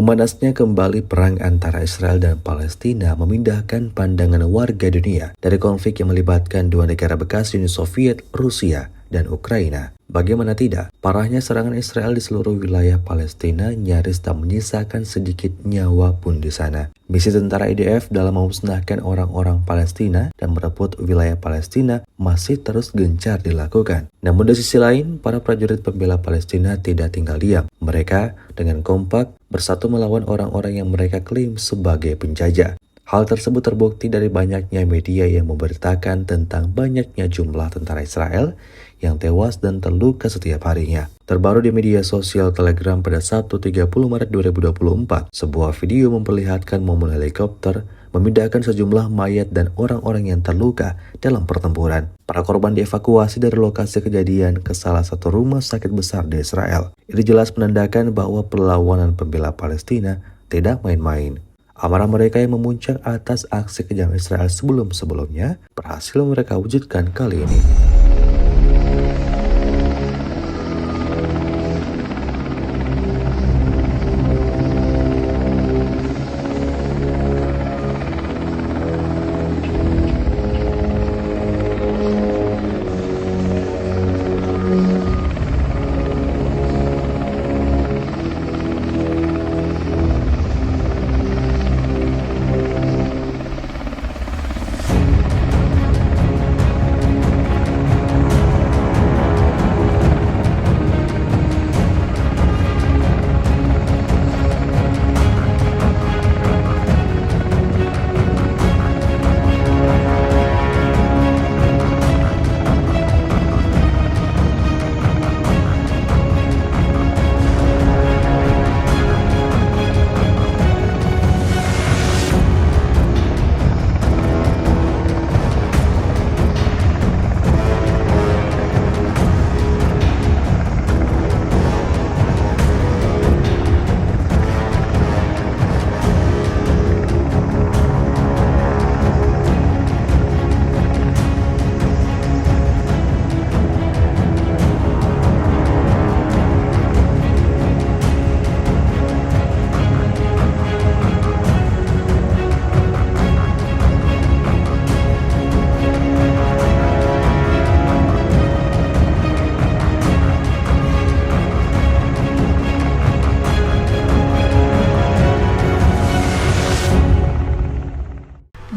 Memanasnya kembali perang antara Israel dan Palestina memindahkan pandangan warga dunia dari konflik yang melibatkan dua negara bekas Uni Soviet, Rusia, dan Ukraina. Bagaimana tidak, parahnya serangan Israel di seluruh wilayah Palestina nyaris tak menyisakan sedikit nyawa pun di sana. Misi tentara IDF dalam memusnahkan orang-orang Palestina dan merebut wilayah Palestina masih terus gencar dilakukan. Namun di sisi lain, para prajurit pembela Palestina tidak tinggal diam. Mereka dengan kompak bersatu melawan orang-orang yang mereka klaim sebagai penjajah. Hal tersebut terbukti dari banyaknya media yang memberitakan tentang banyaknya jumlah tentara Israel yang tewas dan terluka setiap harinya. Terbaru di media sosial Telegram pada Sabtu 30 Maret 2024, sebuah video memperlihatkan momen helikopter memindahkan sejumlah mayat dan orang-orang yang terluka dalam pertempuran. Para korban dievakuasi dari lokasi kejadian ke salah satu rumah sakit besar di Israel. Ini jelas menandakan bahwa perlawanan pembela Palestina tidak main-main. Amarah mereka yang memuncak atas aksi kejam Israel sebelum-sebelumnya berhasil mereka wujudkan kali ini.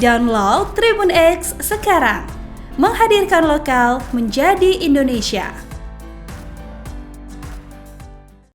Download Tribun X sekarang, menghadirkan lokal menjadi Indonesia.